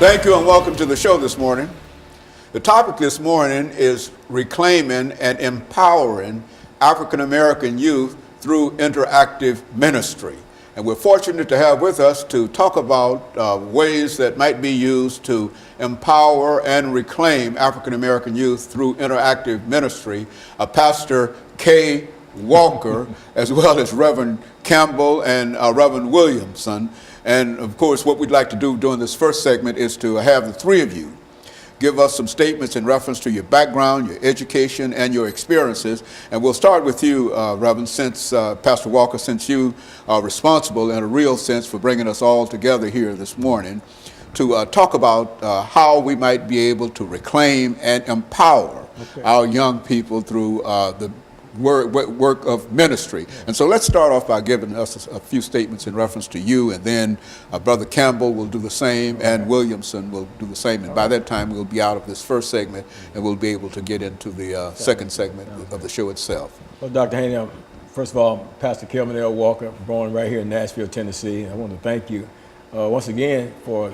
Thank you and welcome to the show this morning. The topic this morning is reclaiming and empowering African American youth through interactive ministry. And we're fortunate to have with us to talk about ways that might be used to empower and reclaim African American youth through interactive ministry, Pastor KWalker, as well as Reverend Campbell and Reverend Williams1. And of course, what we'd like to do during this first segment is to have the three of you give us some statements in reference to your background, your education, and your experiences. And we'll start with you, Reverend, since Pastor Walker, since you are responsible in a real sense for bringing us all together here this morning to talk about how we might be able to reclaim and empower our young people through the work of ministry. And so let's start off by giving us a few statements in reference to you, and then Brother Campbell will do the same, and Williams1 will do the same. And by that time, we'll be out of this first segment, and we'll be able to get into the second segment of the show itself. Well, Dr. Haney, first of all, Pastor KWalker, born right here in Nashville, Tennessee. I want to thank you once again for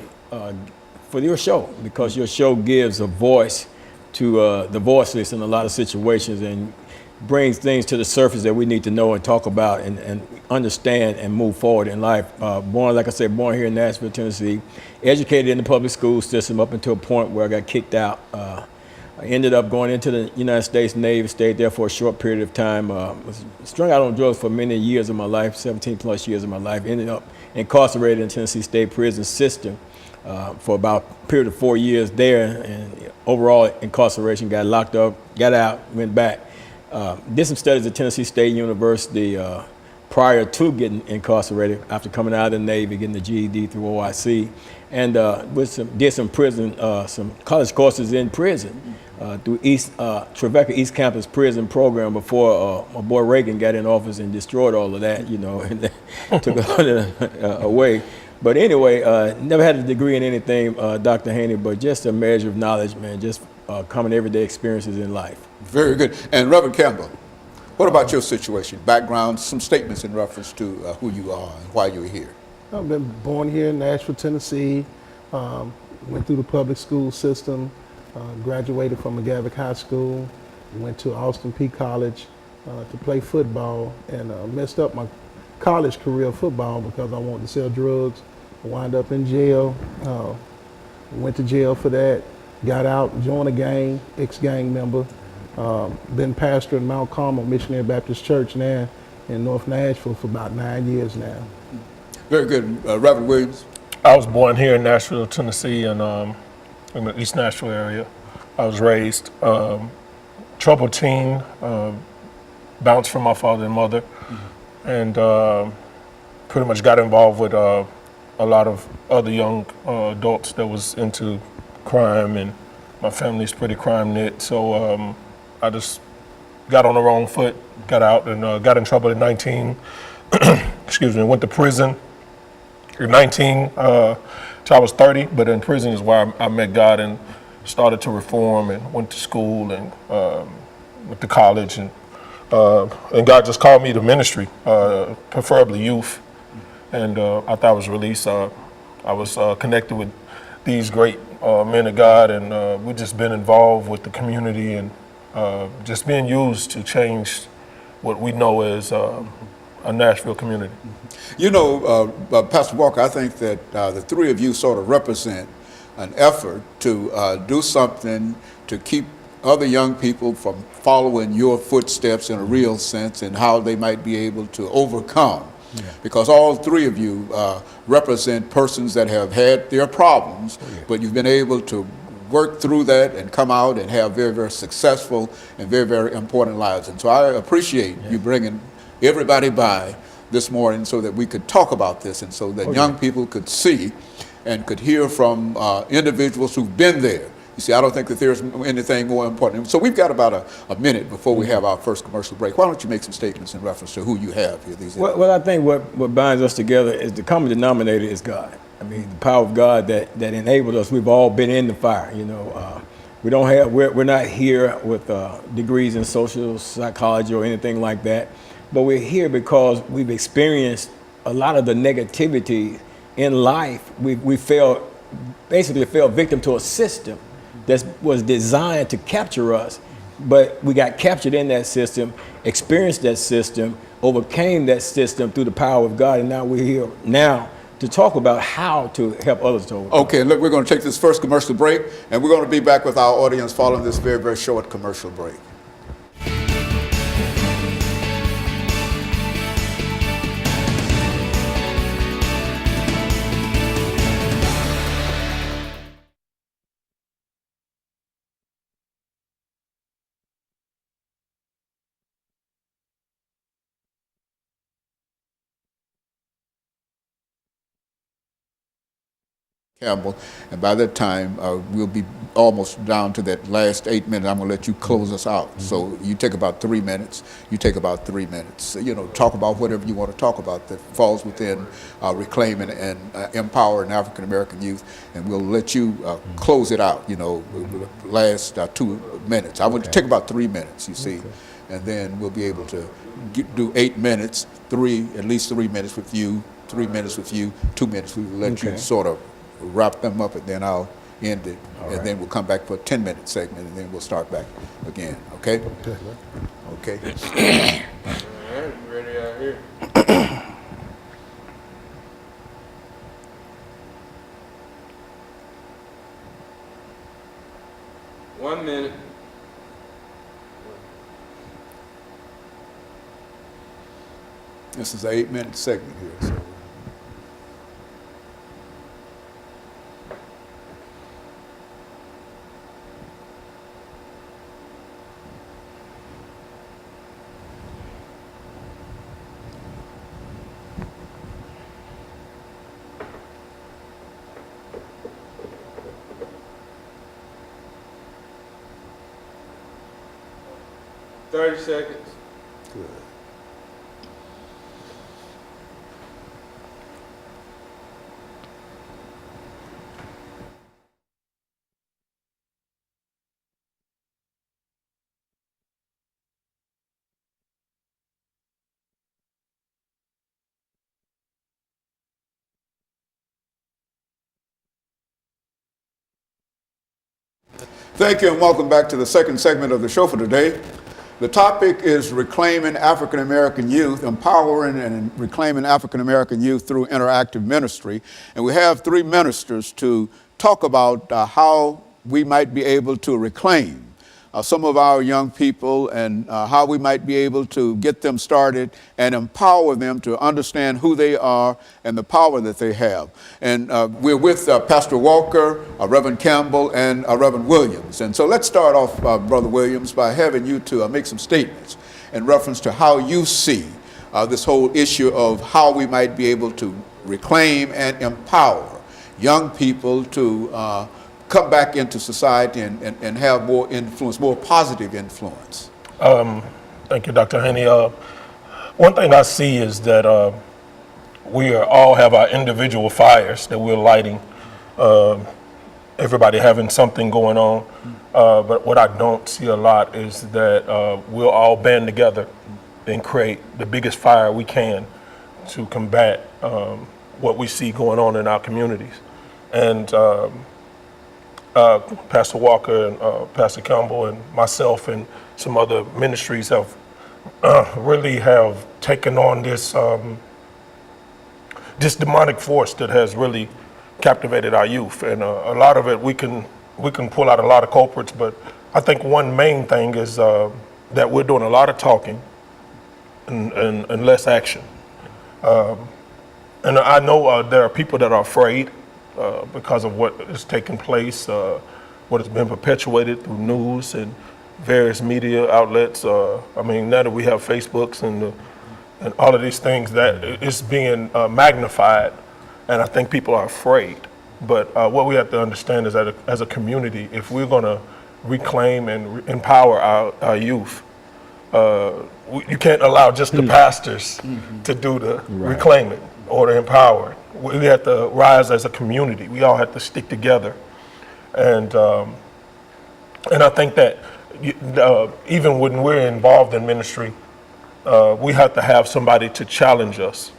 your show, because your show gives a voice to the voiceless in a lot of situations, and brings things to the surface that we need to know and talk about and understand and move forward in life. Born, like I said, born here in Nashville, Tennessee, educated in the public school system up until a point where I got kicked out. I ended up going into the United States Navy, stayed there for a short period of time, was strung out on drugs for many years of my life, 17 plus years of my life, ended up incarcerated in Tennessee State Prison System for about a period of 4 years there, and overall incarceration, got locked up, got out, went back. Did some studies at Tennessee State University prior to getting incarcerated, after coming out of the Navy, getting the GED through OIC, and did some college courses in prison through Trevecca East Campus Prison Program before my boy Reagan got in office and destroyed all of that, and took it away. But anyway, never had a degree in anything, Dr. Haney, but just a measure of knowledge, man, just common everyday experiences in life. Very good. And Reverend Campbell, what about your situation, background, some statements in reference to who you are and why you're here? I've been born here in Nashville, Tennessee, went through the public school system, graduated from McGavick High School, went to Austin Peay College to play football, and messed up my college career of football because I wanted to sell drugs. I wound up in jail, went to jail for that, got out, joined a gang, ex-gang member. Been pastor in Mount Carmel Missionary Baptist Church now in North Nashville for about 9 years now. Very good. Reverend Williams? I was born here in Nashville, Tennessee, in the East Nashville area. I was raised troubled teen, bounced from my father and mother, and pretty much got involved with a lot of other young adults that was into crime, and my family's pretty crime knit, so I just got on the wrong foot, got out, and got in trouble at 19. Excuse me, went to prison at 19 till I was 30, but in prison is where I met God and started to reform, and went to school and went to college, and God just called me to ministry, preferably youth, and after I was released, I was connected with these great men of God, and we've just been involved with the community, and just being used to change what we know as a Nashville community. You know, Pastor Walker, I think that the three of you sort of represent an effort to do something to keep other young people from following your footsteps in a real sense, and how they might be able to overcome. Yeah. Because all three of you represent persons that have had their problems, but you've been able to work through that and come out and have very, very successful and very, very important lives. And so I appreciate you bringing everybody by this morning so that we could talk about this, and so that young people could see and could hear from individuals who've been there. You see, I don't think that there's anything more important. So we've got about a minute before we have our first commercial break. Why don't you make some statements in reference to who you have here these days? Well, I think what binds us together is the common denominator is God. I mean, the power of God that enabled us. We've all been in the fire, you know. We're not here with degrees in social psychology or anything like that, but we're here because we've experienced a lot of the negativity in life. We felt basically fell victim to a system that was designed to capture us. But we got captured in that system, experienced that system, overcame that system through the power of God, and now we're here now to talk about how to help others to overcome. Okay, look, we're going to take this first commercial break, and we're going to be back with our audience following this very, very short commercial break. Campbell, and by that time we'll be almost down to that last 8 minutes. I'm going to let you close us out. Mm-hmm. So you take about 3 minutes. You take about 3 minutes. You know, talk about whatever you want to talk about that falls within reclaiming and empowering African American youth, and we'll let you close it out. You know, last 2 minutes. I want to take about 3 minutes. You see, and then we'll be able to do 8 minutes. At least 3 minutes with you. 3 minutes with you. 2 minutes. We'll let you sort of wrap them up, and then I'll end it, then we'll come back for a 10-minute segment, and then we'll start back again. Okay? Okay. All right, ready out here. 1 minute. This is an 8-minute segment here. So. Thirty seconds. Good. Thank you, and welcome back to the second segment of the show for today. The topic is reclaiming African American youth, empowering and reclaiming African American youth through interactive ministry. And we have 3 ministers to talk about how we might be able to reclaim some of our young people, and how we might be able to get them started and empower them to understand who they are and the power that they have. And we're with Pastor Walker, Reverend Campbell, and Reverend Williams. And so let's start off, Brother Williams, by having you to make some statements in reference to how you see this whole issue of how we might be able to reclaim and empower young people to come back into society and have more influence, more positive influence. Thank you, Dr. Haney. One thing I see is that we all have our individual fires that we're lighting, everybody having something going on. But what I don't see a lot is that we'll all band together and create the biggest fire we can to combat what we see going on in our communities. And Pastor Walker and Pastor Campbell and myself and some other ministries have really have taken on this this demonic force that has really captivated our youth. And a lot of it, we can pull out a lot of culprits, but I think one main thing is that we're doing a lot of talking and less action. And I know there are people that are afraid because of what is taking place, what has been perpetuated through news and various media outlets. I mean, now that we have Facebooks and all of these things, that it's being magnified, and I think people are afraid. But what we have to understand is that as a community, if we're going to reclaim and empower our youth, you can't allow just the pastors to do the reclaiming or the empowering. We have to rise as a community. We all have to stick together, and I think that even when we're involved in ministry, we have to have somebody to challenge us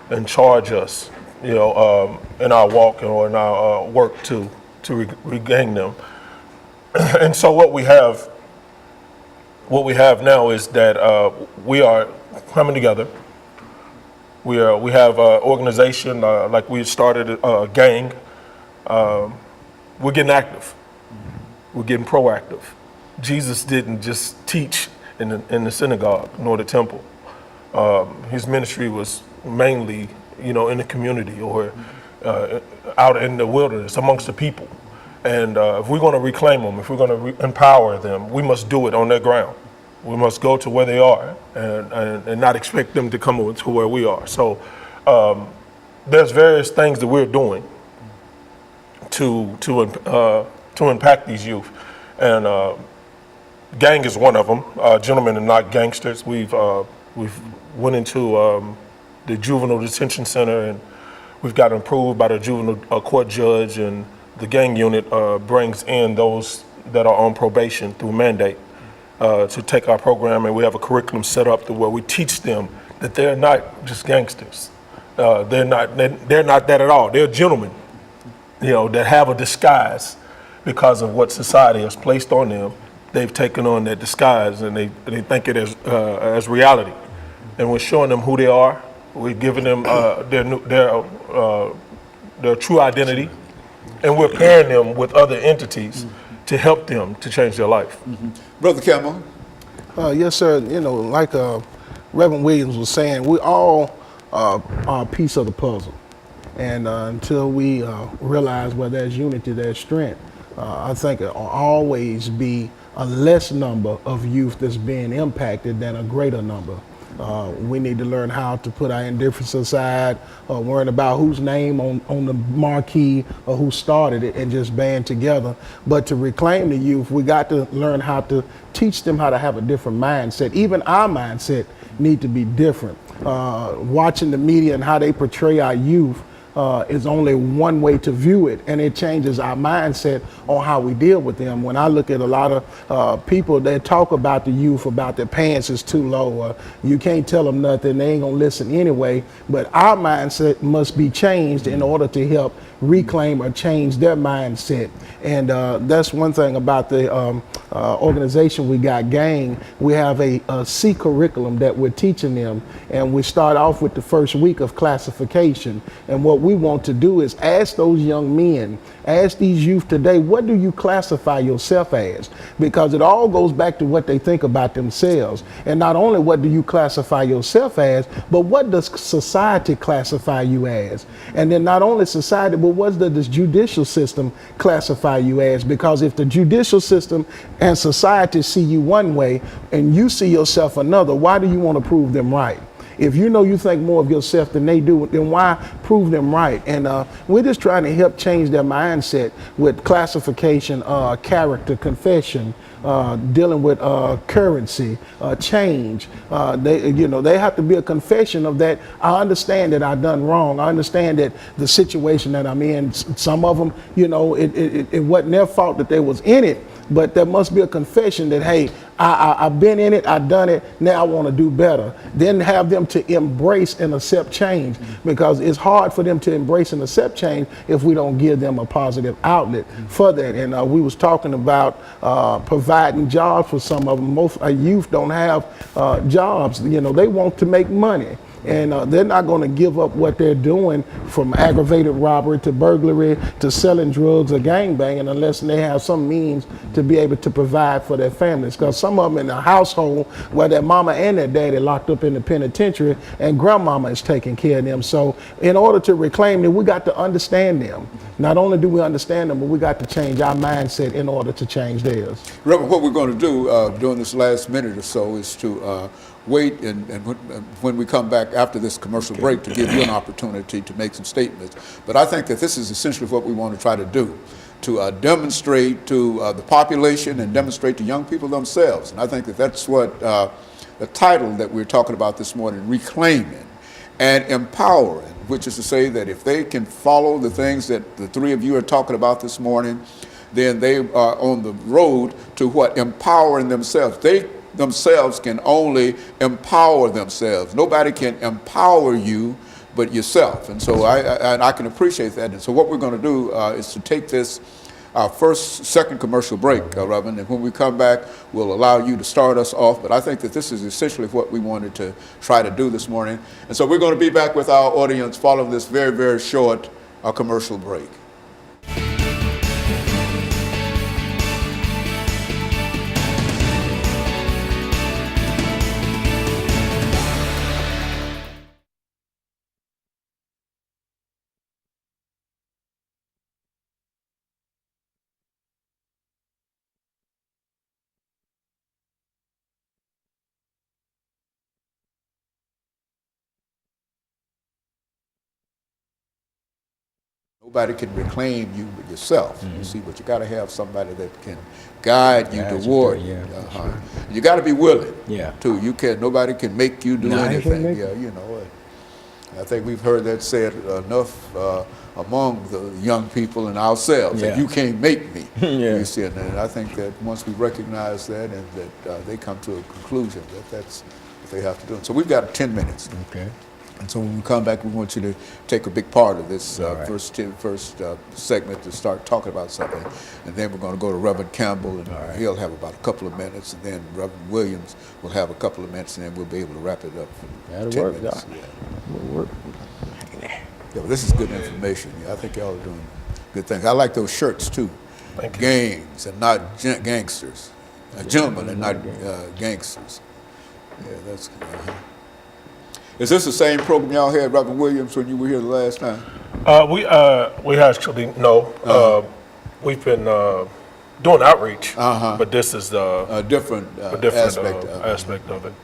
and charge us in our walk or in our work to regain them. And so what we have now is that we are coming together. We have an organization, like we started a gang. We're getting active. We're getting proactive. Jesus didn't just teach in the synagogue nor the temple. His ministry was mainly, in the community or out in the wilderness amongst the people. And if we're going to reclaim them, if we're going to empower them, we must do it on their ground. We must go to where they are and not expect them to come over to where we are. So there's various things that we're doing to impact these youth. And gang is one of them. Gentlemen are not gangsters. We've went into the juvenile detention center, and we've got approved by the juvenile court judge, and the gang unit brings in those that are on probation through mandate to take our program, and we have a curriculum set up to where we teach them that they're not just gangsters. They're not that at all. They're gentlemen, that have a disguise because of what society has placed on them. They've taken on that disguise, and they think it as reality. And we're showing them who they are. We're giving them their true identity, and we're pairing them with other entities to help them to change their life. Brother Campbell. Yes, sir. Like Reverend Williams was saying, we all are a piece of the puzzle. And until we realize where there's unity, there's strength, I think it'll always be a less number of youth that's being impacted than a greater number. We need to learn how to put our indifference aside, worrying about whose name on the marquee or who started it, and just band together. But to reclaim the youth, we got to learn how to teach them how to have a different mindset. Even our mindset need to be different. Watching the media and how they portray our youth is only one way to view it, and it changes our mindset on how we deal with them. When I look at a lot of people that talk about the youth, about their pants is too low, or you can't tell them nothing, they ain't gonna listen anyway. But our mindset must be changed in order to help reclaim or change their mindset. And that's one thing about the organization we got, Gang. We have a C curriculum that we're teaching them, and we start off with the first week of classification. And what we want to do is ask those young men, ask these youth today, what do you classify yourself as? Because it all goes back to what they think about themselves. And not only what do you classify yourself as, but what does society classify you as? And then not only society, but what does the judicial system classify you as? Because if the judicial system and society see you one way and you see yourself another, why do you want to prove them right? If you know you think more of yourself than they do, then why prove them right? And we're just trying to help change their mindset with classification, character, confession, dealing with currency, change. They have to be a confession of that. I understand that I've done wrong. I understand that the situation that I'm in, some of them, it wasn't their fault that they was in it, but there must be a confession that, hey, I've been in it, I've done it, now I want to do better. Then have them to embrace and accept change, because it's hard for them to embrace and accept change if we don't give them a positive outlet for that. And we was talking about providing jobs for some of them. Most youth don't have jobs. They want to make money. And they're not going to give up what they're doing, from aggravated robbery to burglary to selling drugs or gangbanging, unless they have some means to be able to provide for their families. Because some of them in a household where their mama and their daddy locked up in the penitentiary, and grandmama is taking care of them. So in order to reclaim them, we got to understand them. Not only do we understand them, but we got to change our mindset in order to change theirs. Reverend, what we're going to do during this last minute or so is to wait, and when we come back after this commercial break, to give you an opportunity to make some statements. But I think that this is essentially what we want to try to do, to demonstrate to the population and demonstrate to young people themselves. And I think that that's what the title that we're talking about this morning, reclaiming and empowering, which is to say that if they can follow the things that the three of you are talking about this morning, then they are on the road to what? Empowering themselves. They themselves can only empower themselves. Nobody can empower you but yourself. And so I can appreciate that. And so what we're going to do is to take this our second commercial break, Reverend, and when we come back, we'll allow you to start us off. But I think that this is essentially what we wanted to try to do this morning. And so we're going to be back with our audience following this very, very short commercial break. Nobody can reclaim you but yourself. You see, but you got to have somebody that can guide you toward. You got to be willing. Too. You can't. Nobody can make you do anything. You know. I think we've heard that said enough among the young people and ourselves. That you can't make me. You see, and I think that once we recognize that, and that they come to a conclusion that that's what they have to do. And so we've got 10 minutes. Okay. And so when we come back, we want you to take a big part of this first segment to start talking about something. And then we're going to go to Reverend Campbell, and he'll have about a couple of minutes. And then Reverend Williams will have a couple of minutes, and then we'll be able to wrap it up for 10 minutes. That'll work. Well, this is good information. I think y'all are doing good things. I like those shirts, too. Thank you. Gangs and not gangsters. Gentlemen and not gangsters. Yeah, that's good. Is this the same program y'all had, Reverend Williams, when you were here the last time? We actually, no. We've been doing outreach, but this is a different aspect of it.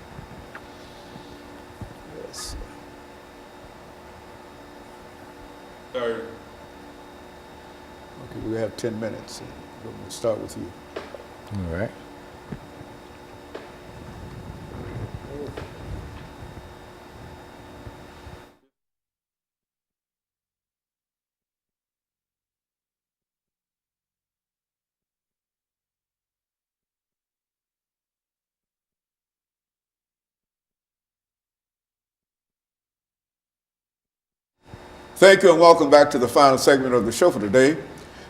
Yes. Sorry. Okay, we have 10 minutes. We'll start with you. All right. Thank you and welcome back to the final segment of the show for today.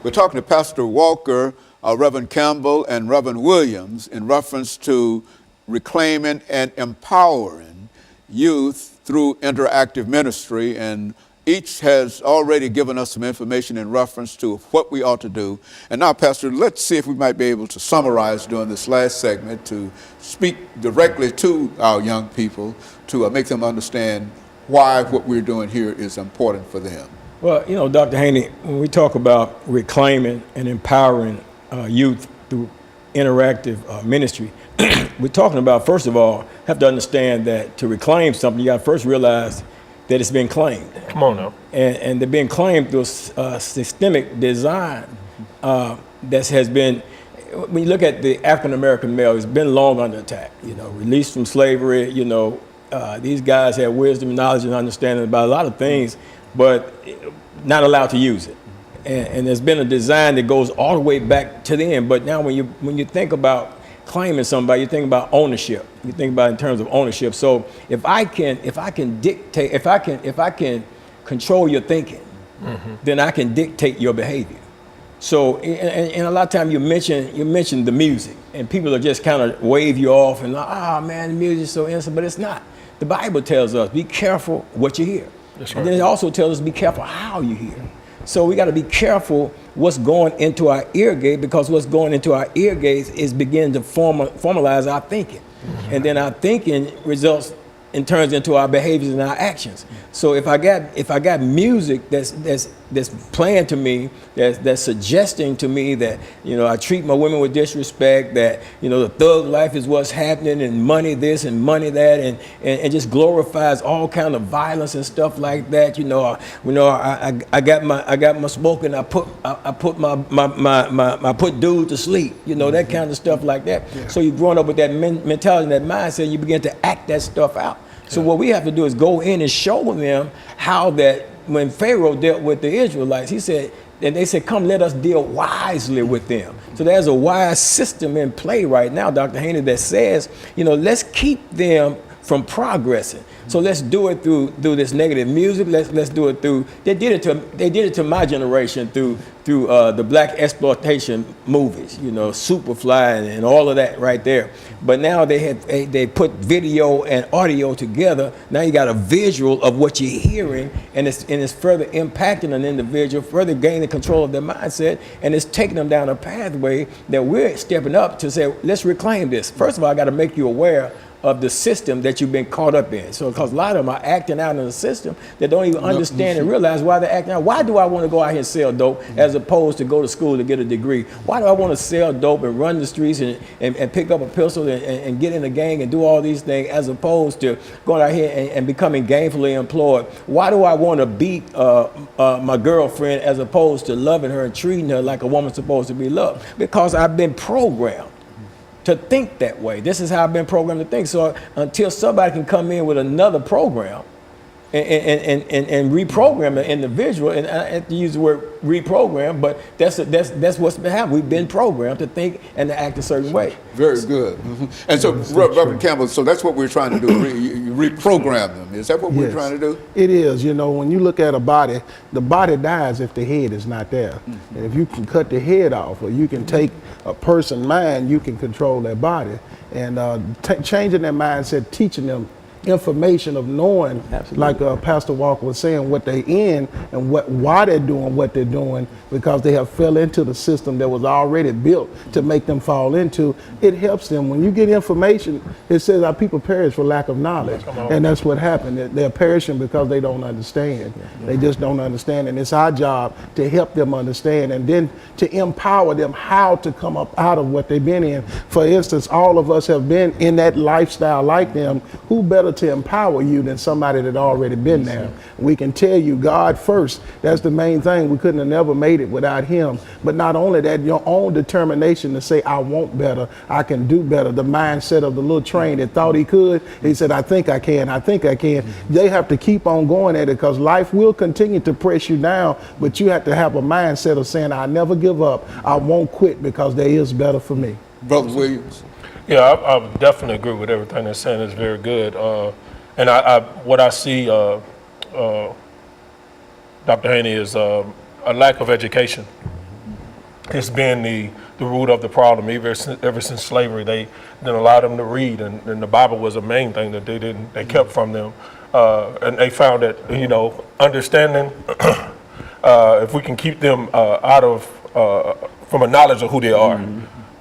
We're talking to Pastor Walker, Reverend Campbell, and Reverend Williams in reference to reclaiming and empowering youth through interactive ministry. And each has already given us some information in reference to what we ought to do. And now, Pastor, let's see if we might be able to summarize during this last segment to speak directly to our young people to make them understand why what we're doing here is important for them. Well, you know, Dr. Haney, when we talk about reclaiming and empowering youth through interactive ministry, we're talking about, first of all, have to understand that to reclaim something, you got to first realize that it's been claimed. Come on now. And they're being claimed through a systemic design that has been, when you look at the African-American male, it's been long under attack, you know, released from slavery, you know. These guys have wisdom, knowledge, and understanding about a lot of things, but not allowed to use it. And there's been a design that goes all the way back to the end. But now when you think about claiming somebody, you think about ownership. You think about it in terms of ownership. So if I can dictate, if I can control your thinking, then I can dictate your behavior. So, and a lot of times you mention the music, and people are just kind of wave you off and man, the music is so innocent, but it's not. The Bible tells us, be careful what you hear. That's right. And then it also tells us, be careful how you hear. So we got to be careful what's going into our ear gate, because what's going into our ear gates is beginning to formalize our thinking. And then our thinking results and turns into our behaviors and our actions. So if I got music that's playing to me, that's suggesting to me that, you know, I treat my women with disrespect, that, you know, the thug life is what's happening, and money this and money that, and just glorifies all kind of violence and stuff like that. I got my smoking, I put dude to sleep, you know, that kind of stuff like that. Yeah. So you're growing up with that mentality and that mindset, you begin to act that stuff out. So what we have to do is go in and show them how that when Pharaoh dealt with the Israelites, he said, and they said, come, let us deal wisely with them. So there's a wise system in play right now, Dr. Haney, that says, you know, let's keep them from progressing. So let's do it through this negative music. Let's do it through. They did it to my generation through the black exploitation movies. You know, Superfly and all of that right there. But now they put video and audio together. Now you got a visual of what you're hearing, and it's further impacting an individual, further gaining control of their mindset, and it's taking them down a pathway that we're stepping up to say, let's reclaim this. First of all, I got to make you aware of the system that you've been caught up in. So, because a lot of them are acting out in a system that don't even understand and realize why they're acting out. Why do I want to go out here and sell dope as opposed to go to school to get a degree? Why do I want to sell dope and run the streets and pick up a pistol and get in a gang and do all these things as opposed to going out here and becoming gainfully employed? Why do I want to beat my girlfriend as opposed to loving her and treating her like a woman's supposed to be loved? Because I've been programmed to think that way. This is how I've been programmed to think. So until somebody can come in with another program and reprogram the individual, and I have to use the word reprogram, but that's what's been happening. We've been programmed to think and to act a certain way. Very good. And so, Reverend Campbell, so that's what we're trying to do, you reprogram them. Is that what we're trying to do? It is. You know, when you look at a body, the body dies if the head is not there. And if you can cut the head off, or you can take a person's mind, you can control their body. And changing their mindset, teaching them information of knowing, like Pastor Walker was saying, what they in and why they're doing what they're doing, because they have fell into the system that was already built to make them fall into. It helps them. When you get information, it says our people perish for lack of knowledge. And that's what happened. They're perishing because they don't understand. They just don't understand. And it's our job to help them understand and then to empower them how to come up out of what they've been in. For instance, all of us have been in that lifestyle like them. Who better to empower you than somebody that already been there? We can tell you God first. That's the main thing. We couldn't have never made it without him. But not only that, your own determination to say, I want better, I can do better. The mindset of the little train that thought he could, he said, I think I can, I think I can. They have to keep on going at it, because life will continue to press you down, but you have to have a mindset of saying, I never give up, I won't quit, because there is better for me. Brother Williams? Yeah, I definitely agree with everything they're saying. It's very good. And what I see, Dr. Haney, is a lack of education. It's been the root of the problem. Ever since slavery, they didn't allow them to read, and the Bible was a main thing that they kept from them. And they found that, you know, understanding, if we can keep them out of, from a knowledge of who they are,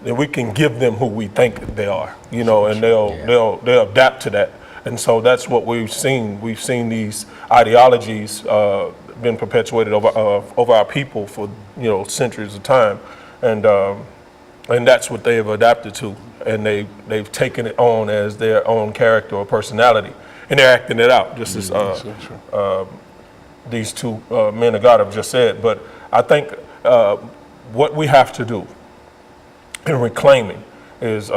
then we can give them who we think they are, you know, and they'll adapt to that. And so that's what we've seen. We've seen these ideologies been perpetuated over our people for, you know, centuries of time, and that's what they have adapted to, and they've taken it on as their own character or personality, and they're acting it out, just as these two men of God have just said. But I think what we have to do in reclaiming is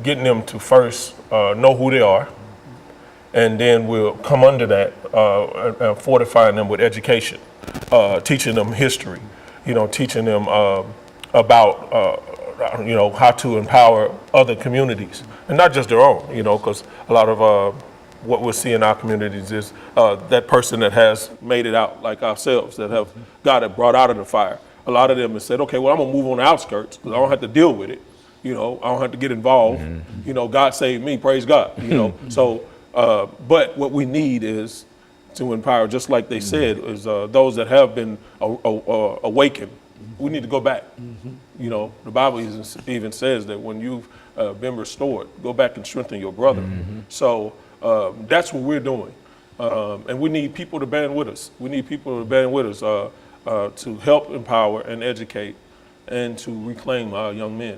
getting them to first know who they are, and then we'll come under that and fortifying them with education, teaching them history, you know, teaching them about you know, how to empower other communities, and not just their own, you know, because a lot of what we'll see in our communities is that person that has made it out, like ourselves, that have got it brought out of the fire. A lot of them have said, okay, well, I'm gonna move on the outskirts because I don't have to deal with it. You know, I don't have to get involved. You know, God saved me, praise God. You know, so, but what we need is to empower, just like they said, is those that have been awakened. We need to go back. You know, the Bible even says that when you've been restored, go back and strengthen your brother. So that's what we're doing. And we need people to band with us. We need people to band with us to help empower and educate and to reclaim our young men.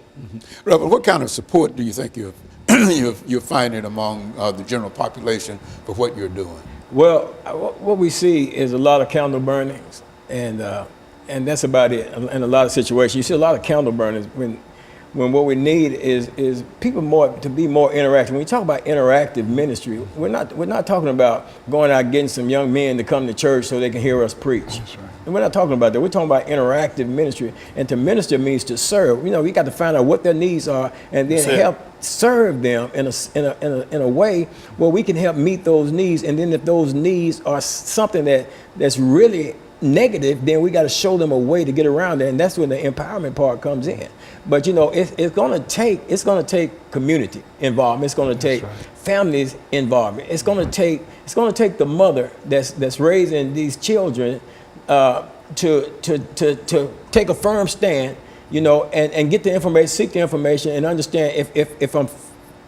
Reverend, what kind of support do you think you're finding among the general population for what you're doing? Well, what we see is a lot of candle burnings, and that's about it. In a lot of situations, you see a lot of candle burnings. when what we need is people to be more interactive. When we talk about interactive ministry, we're not talking about going out getting some young men to come to church so they can hear us preach. That's right. And we're not talking about that. We're talking about interactive ministry. And to minister means to serve. You know, we got to find out what their needs are and then help serve them in a way where we can help meet those needs. And then if those needs are something that's really negative, then we got to show them a way to get around it, and that's when the empowerment part comes in. But you know, it's going to take community involvement. It's going to take families involvement. It's going to take the mother that's raising these children to take a firm stand, you know, and get the information, seek the information, and understand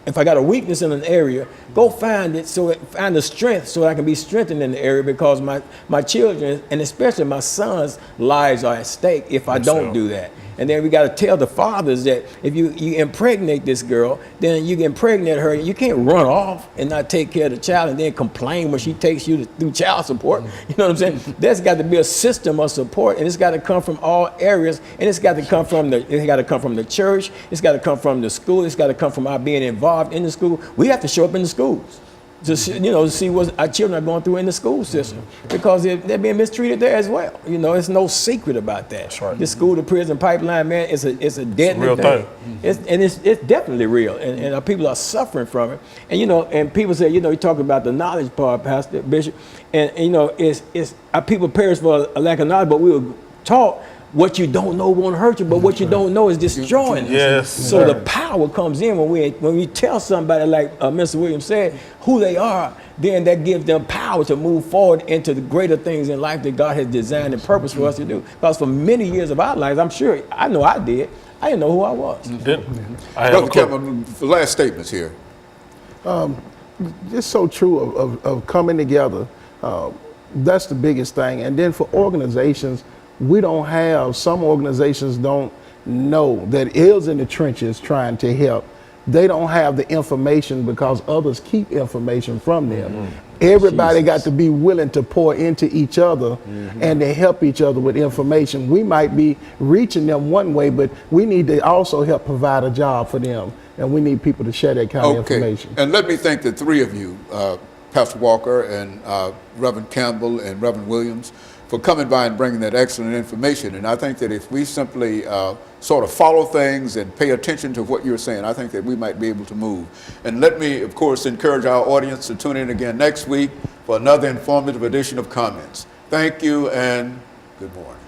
if I got a weakness in an area, go find the strength so I can be strengthened in the area, because my children, and especially my son's lives are at stake if I don't do that. And then we got to tell the fathers that if you impregnate this girl, then you impregnate her. You can't run off and not take care of the child and then complain when she takes you through child support. You know what I'm saying? There's got to be a system of support, and it's got to come from all areas. And it's got to come from the church. It's got to come from the school. It's got to come from our being involved in the school. We have to show up in the schools to see what our children are going through in the school system, because they're being mistreated there as well. You know, it's no secret about that. That's right. The school to prison pipeline, man, it's a deadly thing. It's definitely real, and our people are suffering from it. And you know, and people say, you know, you talk about the knowledge part, Pastor Bishop, and you know, it's our people perish for a lack of knowledge, but we were taught what you don't know won't hurt you, but what you don't know is destroying us. Yes. So the power comes in when we tell somebody, like Mr. Williams said, who they are, then that gives them power to move forward into the greater things in life that God has designed and purpose for us to do. Because for many years of our lives, I'm sure, I know I did, I didn't know who I was. Brother Campbell, the last statements here. It's so true of coming together. That's the biggest thing. And then for organizations, some organizations don't know that is in the trenches trying to help. They don't have the information because others keep information from them. Mm-hmm. Everybody got to be willing to pour into each other and to help each other with information. We might be reaching them one way, but we need to also help provide a job for them. And we need people to share that kind of information. And let me thank the three of you, Pastor Walker and Reverend Campbell and Reverend Williams, for coming by and bringing that excellent information. And I think that if we simply sort of follow things and pay attention to what you're saying, I think that we might be able to move. And let me, of course, encourage our audience to tune in again next week for another informative edition of Comments. Thank you and good morning.